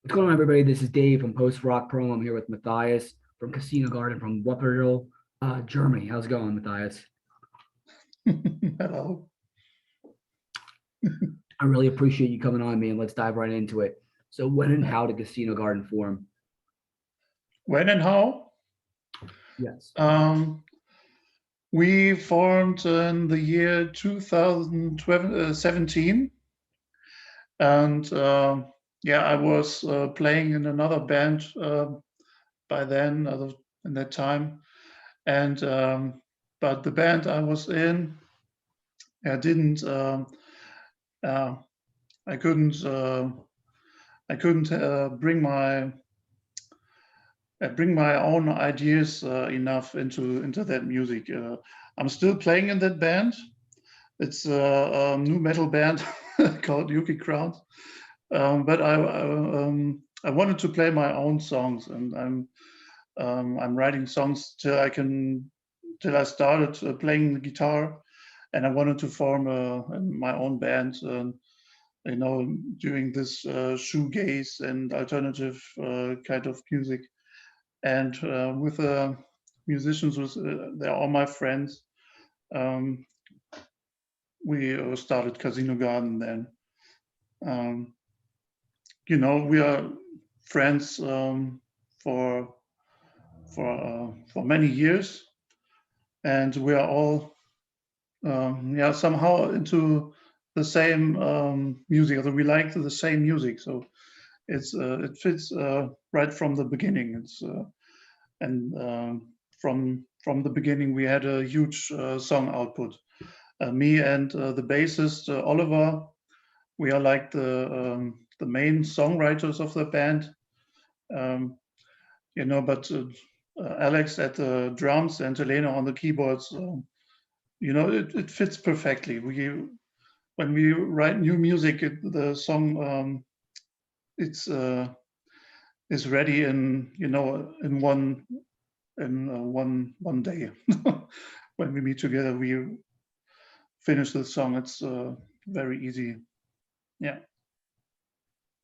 What's going on, everybody? This is Dave from Post Rock Pro. I'm here with Matthias from Casino Garden from Wuppertal, Germany. How's it going, Matthias? Hello. I really appreciate you coming on, man. Let's dive right into it. So, when and how did Casino Garden form? When and how? Yes. Um, we formed in the year 2017, and yeah, I was playing in another band by then, in that time, and but the band I was in, I didn't, uh, I couldn't, I couldn't bring my own ideas enough into that music. I'm still playing in that band. It's a new metal band called Yuki Crowd. But I wanted to play my own songs, and I'm writing songs till I started playing the guitar, and I wanted to form my own band. Doing this shoegaze and alternative kind of music, and with musicians, they're all my friends. Um, we started Casino Garden then. Um, we are friends for for many years, and we are all yeah, somehow into the same music. So we like the same music, so it fits right from the beginning. It's and from the beginning we had a huge song output. Me and the bassist Oliver, we are like the main songwriters of the band. Um, but Alex at the drums and Elena on the keyboards. It fits perfectly. We When we write new music, the song it's is ready in one day. When we meet together, we finish the song. It's very easy, yeah,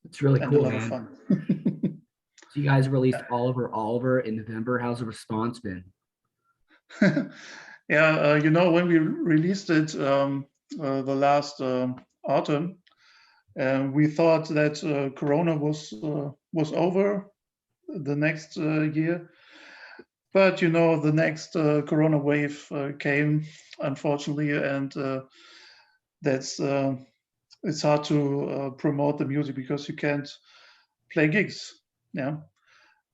It's really and a cool, lot of man. fun. So, you guys released Oliver in November. How's the response been? Yeah, when we released it the last autumn, we thought that Corona was over the next year, but the next Corona wave came, unfortunately, and that's it's hard to promote the music because you can't play gigs. Yeah,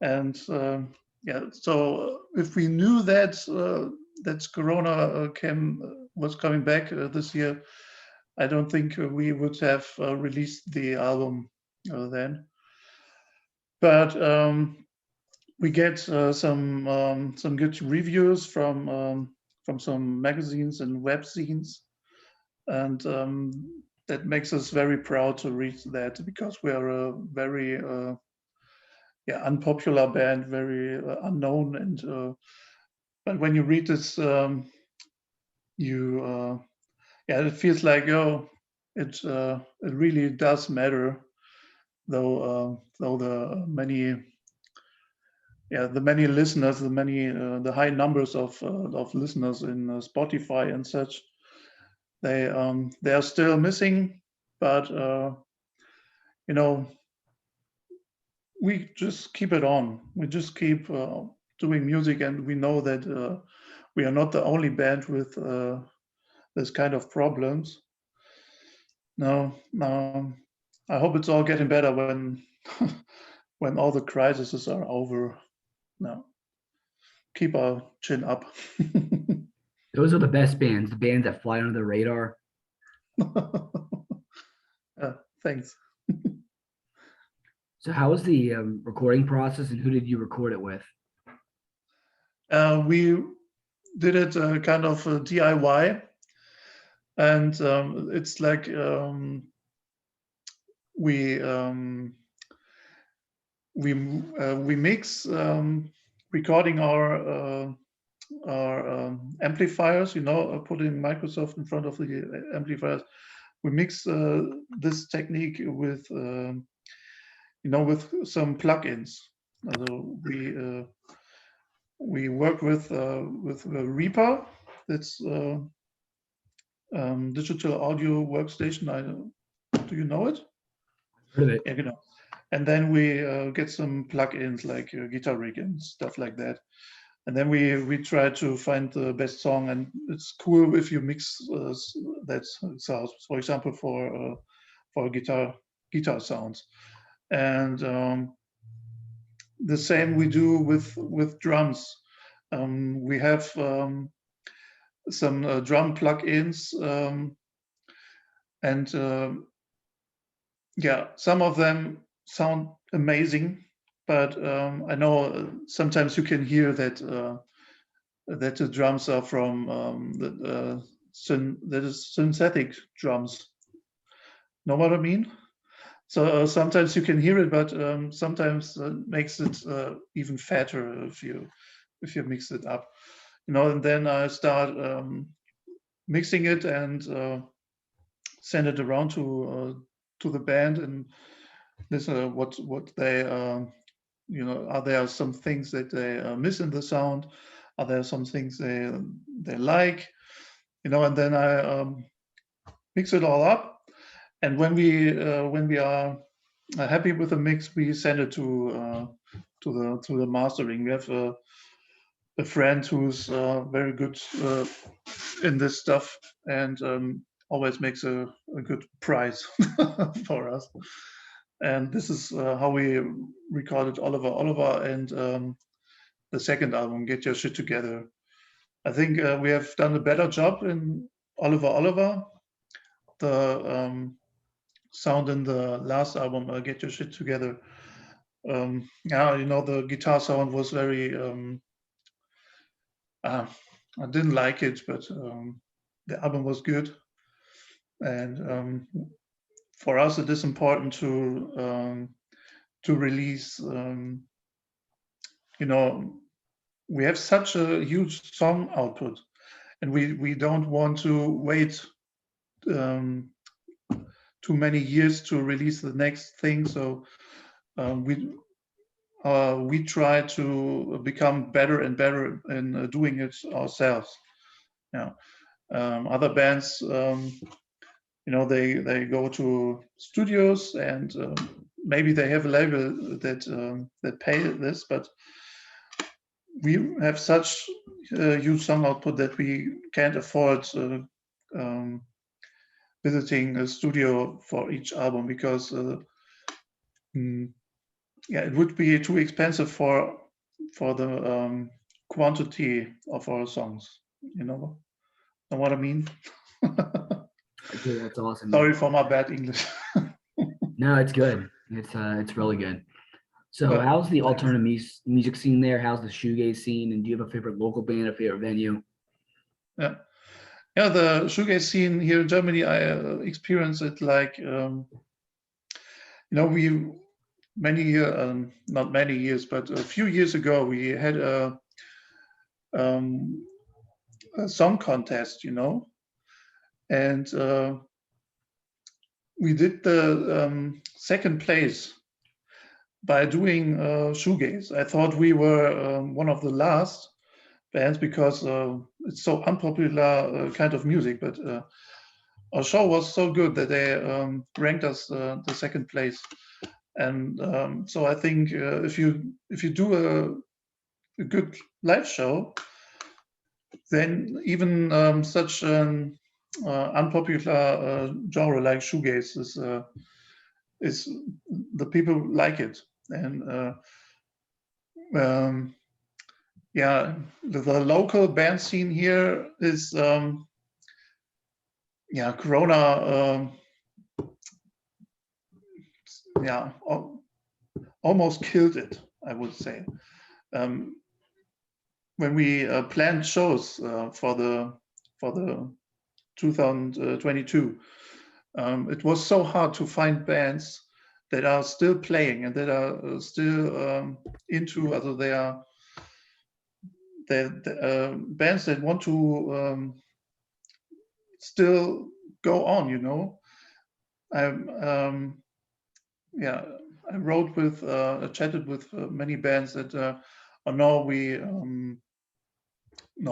and yeah, so if we knew that Corona was coming back this year, I don't think we would have released the album then. But we get some good reviews from some magazines and web scenes, and that makes us very proud to read that, because we are a very yeah, unpopular band, very unknown, and but when you read this, you yeah, it feels like, oh, it really does matter, though the many listeners, the high numbers of listeners in Spotify and such, they are still missing, but you know we just keep it on. We just keep doing music, and we know that we are not the only band with this kind of problems. No, no. I hope it's all getting better when when all the crises are over. No, keep our chin up. Those are the best bands, the bands that fly under the radar. Thanks. So, how was the recording process, and who did you record it with? We did it kind of DIY, and it's like we um, we mix recording our amplifiers. Putting Microsoft in front of the amplifiers. We mix this technique with with some plugins. Also we work with Reaper. That's digital audio workstation. Do you know it? Heard of it. Yeah, genau. And then we get some plugins like Guitar Rig and stuff like that. And then we try to find the best song, and it's cool if you mix that sound, for example, for guitar sounds. And the same we do with drums. We have some drum plugins, and yeah, some of them sound amazing, but I know sometimes you can hear that that the drums are from that is synthetic drums. Know what I mean? So sometimes you can hear it, but sometimes makes it even fatter if you mix it up, And then I start mixing it and send it around to the band and listen what they are there some things that they miss in the sound? Are there some things they like? And then I mix it all up. And when we are happy with the mix, we send it to the mastering. We have a friend who's very good in this stuff and always makes a good price for us. And this is how we recorded Oliver and the second album, Get Your Shit Together. I think we have done a better job in Oliver. The sound in the last album, Get Your Shit Together. Yeah, the guitar sound was very. I didn't like it, but the album was good. And for us, it is important to release. We have such a huge song output, and we don't want to wait too many years to release the next thing. So we try to become better and better in doing it ourselves. Yeah. Other bands, they go to studios and maybe they have a label that pay this, but we have such huge song output that we can't afford visiting a studio for each album because it would be too expensive for the quantity of our songs. Know what I mean? Okay, that's awesome. Sorry for my bad English. No, it's good. It's really good. So, Well, how's the thanks. alternative music scene there? How's the shoegaze scene? And do you have a favorite local band, a favorite venue? Yeah, the shoegaze scene here in Germany, I experienced it like we not many years, but a few years ago, we had a song contest, and we did the second place by doing shoegaze. I thought we were one of the last bands because it's so unpopular kind of music, but our show was so good that they ranked us the second place. And so I think if you do a good live show, then even such an unpopular genre like shoegaze is the people like it. And yeah, the local band scene here is Corona almost killed it, I would say. When we planned shows for the 2022, it was so hard to find bands that are still playing and that are still into, also they are bands that want to still go on, yeah, chatted with many bands that now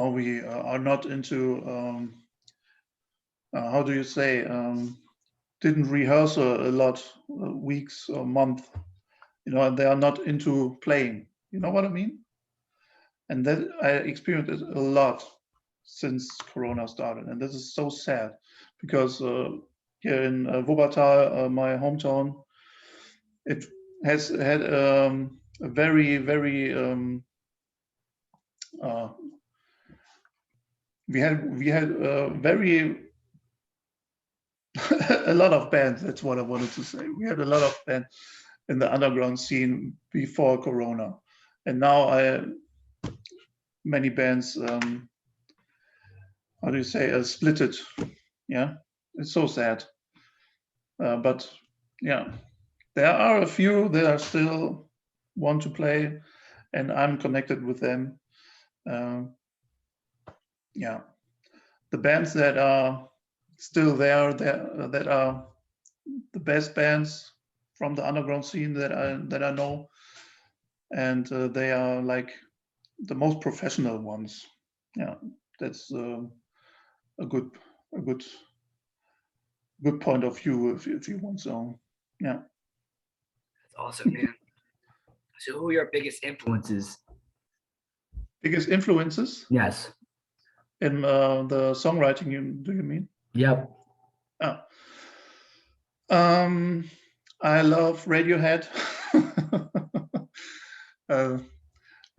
we are not into how do you say, didn't rehearse a lot, weeks or month, and they are not into playing. You know what I mean? And that I experienced it a lot since Corona started, and this is so sad because here in Wuppertal, my hometown, it has had a very uh, we had very a lot of bands. That's what I wanted to say. We had a lot of bands in the underground scene before Corona, and now many bands. How do you say? Split it. Yeah, it's so sad. But yeah, there are a few that are still want to play, and I'm connected with them. Uh, yeah, the bands that are still there, that are the best bands from the underground scene that I know, and they are like the most professional ones. Yeah, that's a good a good good point of view if you want. So yeah, That's awesome, man. So who are your biggest influences? biggest influences Yes. in the songwriting. Do you mean? Yep. Oh. I love Radiohead. uh,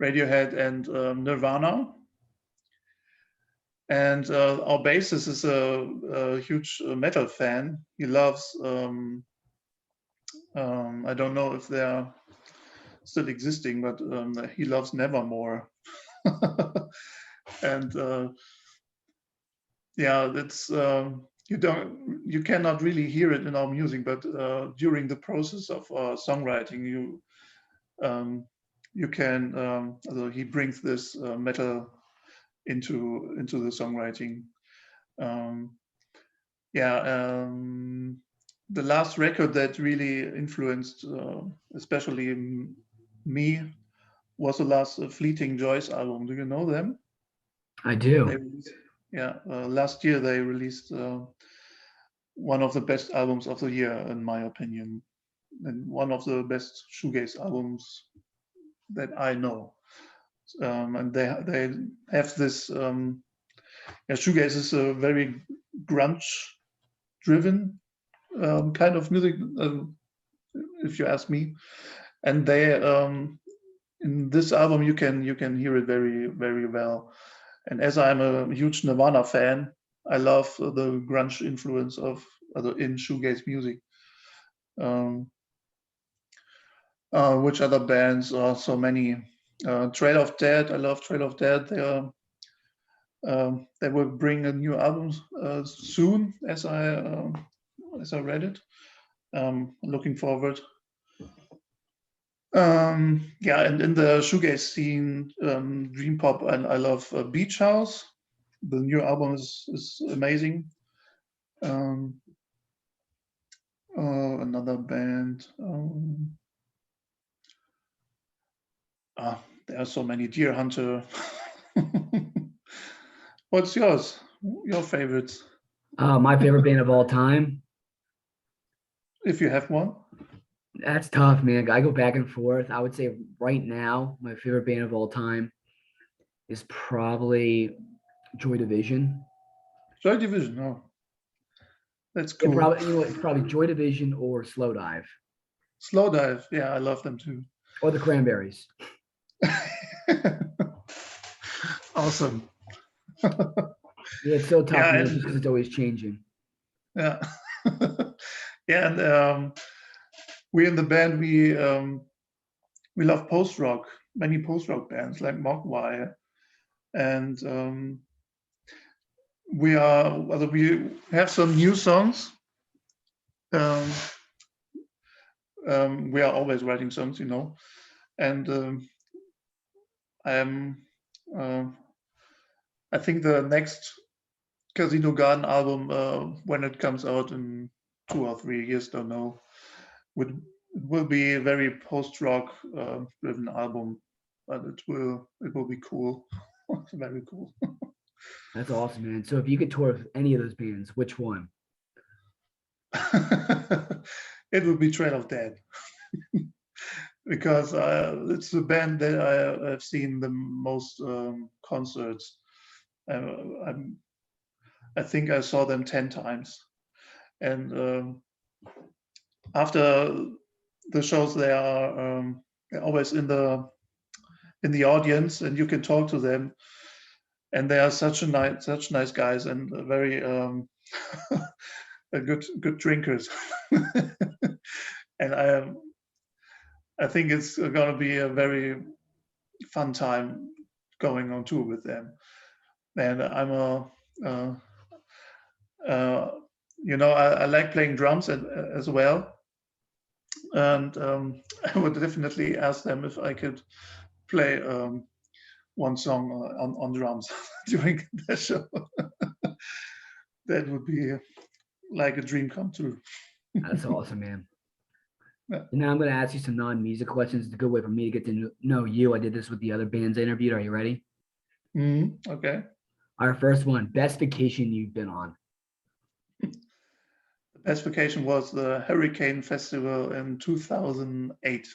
Radiohead and Nirvana. And our bassist is a huge metal fan. He loves, I don't know if they're still existing, but he loves Nevermore. And yeah, that's you cannot really hear it in our music, but during the process of songwriting, um, you can. He brings this metal into the songwriting. Um, yeah, the last record that really influenced, especially me, was the last Fleeting Joys album. Do you know them? I They do. released, yeah, last year they released one of the best albums of the year, in my opinion, and one of the best shoegaze albums that I know. And they have this. Yeah, shoegaze is a very grunge-driven kind of music, if you ask me. And they in this album you can hear it very well. And as I'm a huge Nirvana fan, I love the grunge influence of in shoegaze music. Um, which other bands? So many. Trail of Dead. I love Trail of Dead. They will bring a new album soon, as I read it. Looking forward. Yeah, and in the shoegaze scene, dream pop, and I love Beach House. The new album is amazing. Um, Another band. There are so many. Deer Hunter. What's yours? Your favorites, My favorite band of all time. if you have one? That's tough, man. I go back and forth. I would say right now, my favorite band of all time is probably Joy Division. Joy Division. Oh, that's It cool. probably, it's probably Joy Division or Slow Dive Slow Dive. Yeah, I love them too. or the Cranberries. Awesome. Yeah, it's so tough, Yeah, man, just and because it's always changing. yeah, yeah, and we in the band we love post rock. Many post rock bands like Mogwai, and we have some new songs. Um, we are always writing songs, and I'm. Uh, I think the next Casino Garden album, when it comes out in 2 or 3 years, don't know, would it will be a very post-rock driven album, but it will be cool. Very cool. That's awesome, man. So if you could tour with any of those bands, which one? It would be Trail of Dead because it's the band that I've seen the most concerts. I'm, I think I saw them 10 times, and after the shows, they're always in the audience, and you can talk to them, and they are such nice guys and very good drinkers. And I think it's gonna be a very fun time going on tour with them. And I'm a uh, uh, I like playing drums as well, and I would definitely ask them if I could play one song on drums during the show. That would be like a dream come true. That's awesome, man. Yeah. And now I'm going to ask you some non-music questions. It's a good way for me to get to know you. I did this with the other bands I interviewed. Are you ready? Okay. Our first one, best vacation you've been on. The best vacation was the Hurricane Festival in 2008.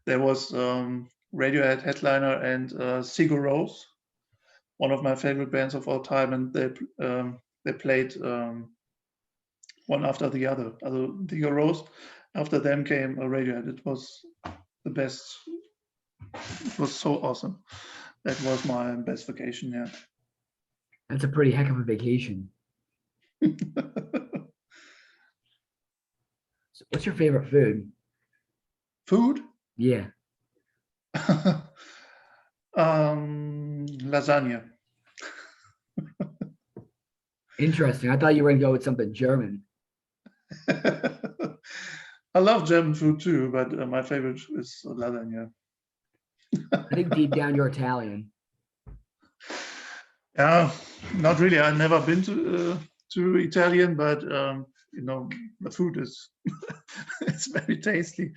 There was Radiohead headliner and Sigur Rós, one of my favorite bands of all time, and they played one after the other. Sigur Rós, after them came Radiohead. It was the best. It was so awesome. That was my best vacation. Yeah. That's a pretty heck of a vacation. So what's your favorite food? Food? Yeah. Lasagna. Interesting. I thought you were going to go with something German. I love German food too, but my favorite is lasagna. I think deep down you're Italian. Yeah, not really. I've never been to Italian, but the food is it's very tasty.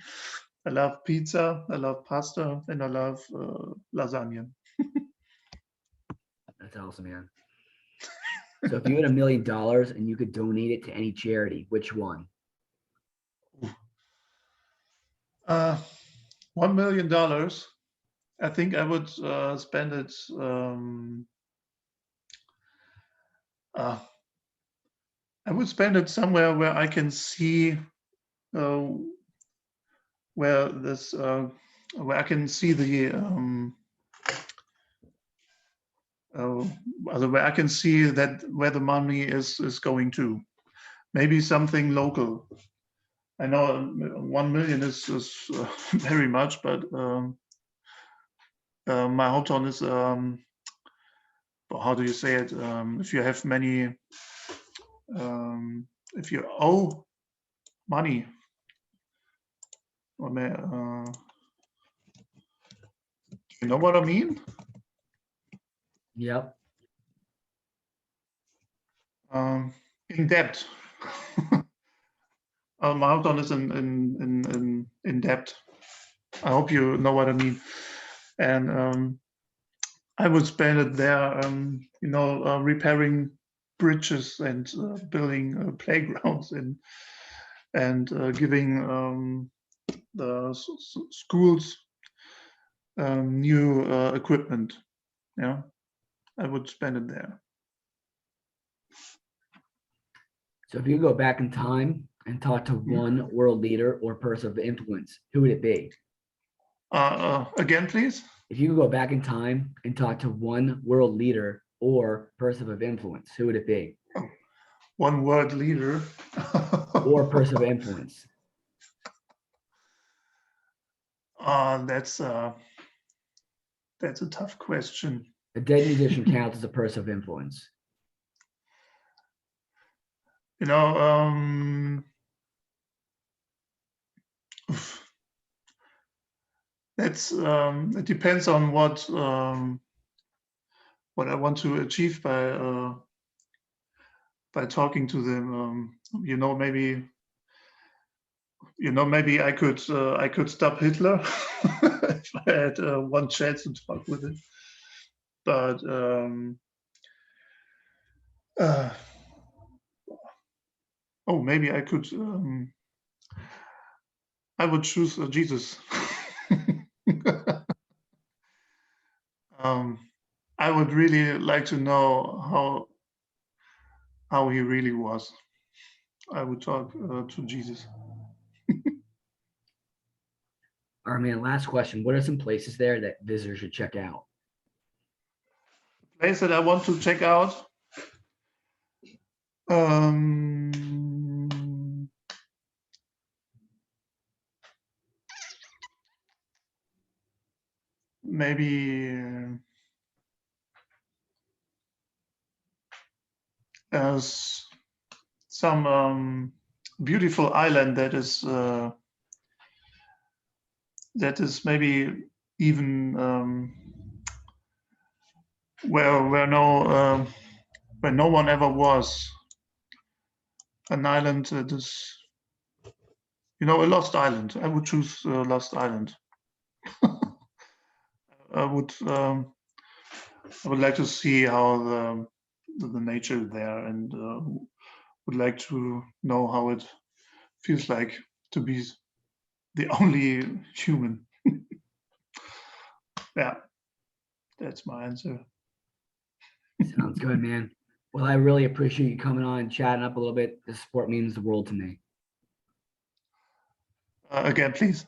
I love pizza, I love pasta, and I love lasagna. That's awesome, man. So if you had $1 million and you could donate it to any charity, which one? $1 million. I think I would spend it. I would spend it somewhere where I can see uh, where where I can see the where I can see that where the money is going to. Maybe something local. I know 1 million is very much, but my hometown is how do you say it? If you have many, if you owe money, or you know what I mean? Yep. In debt. My hometown is in debt. I hope you know what I mean. And I would spend it there, repairing bridges and building playgrounds and giving the schools new equipment. Yeah, I would spend it there. So if you could go back in time and talk to one world leader or person of influence, who would it be? Again, please. If you could go back in time and talk to one world leader or person of influence, who would it be? One world leader. Or person of influence. That's a tough question. A dead musician counts as a person of influence. You know, it depends on what I want to achieve by talking to them. Maybe maybe I could stop Hitler if I had one chance to talk with him. But maybe I could. I would choose Jesus. I would really like to know how he really was. I would talk to Jesus. All right, man. Last question. What are some places there that visitors should check out? Place that I want to check out. Um, maybe some beautiful island that is maybe even where no one ever was. An island that is, a lost island. I would choose Lost Island. I would like to see how the nature there, and would like to know how it feels like to be the only human. Yeah, that's my answer. Sounds good, man. Well, I really appreciate you coming on and chatting up a little bit. The support means the world to me. Again, please.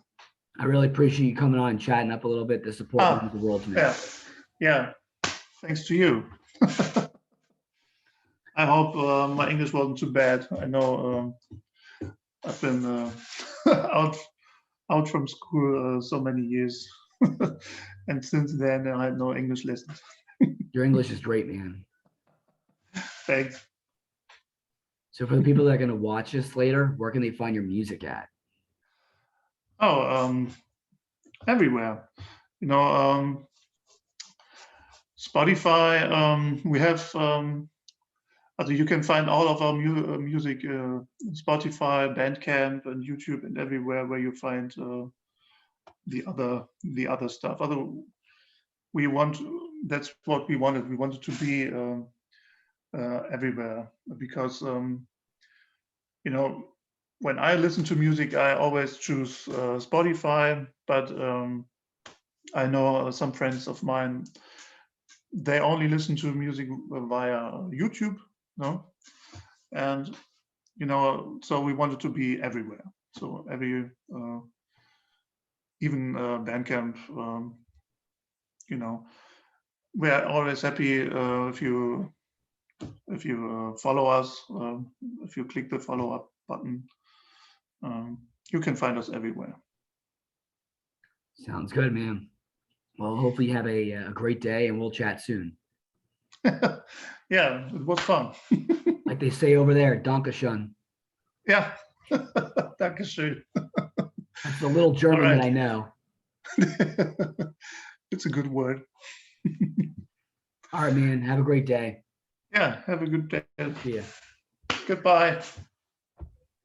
I really appreciate you coming on and chatting up a little bit. The support means the world to me. Yeah. Thanks to you. I hope my English wasn't too bad. I know I've been out from school so many years, and since then I had no English lessons. Your English is great, man. Thanks. So for the people that are going to watch this later, where can they find your music at? Oh, everywhere. Spotify. We have. You can find all of our music, Spotify, Bandcamp, and YouTube, and everywhere where you find the other stuff. That's what we wanted. We wanted to be everywhere because when I listen to music, I always choose Spotify. But I know some friends of mine, they only listen to music via YouTube, no, and so we wanted to be everywhere. So even Bandcamp, we're always happy if you follow us, if you click the follow up button. You can find us everywhere. Sounds good, man. Well, hopefully you have a great day, and we'll chat soon. Yeah, it was fun. Like they say over there, Dankeschön. Yeah. Dankeschön. That's the little German that I know. It's a good word. All right, man. Have a great day. Yeah, have a good day. See ya. Goodbye.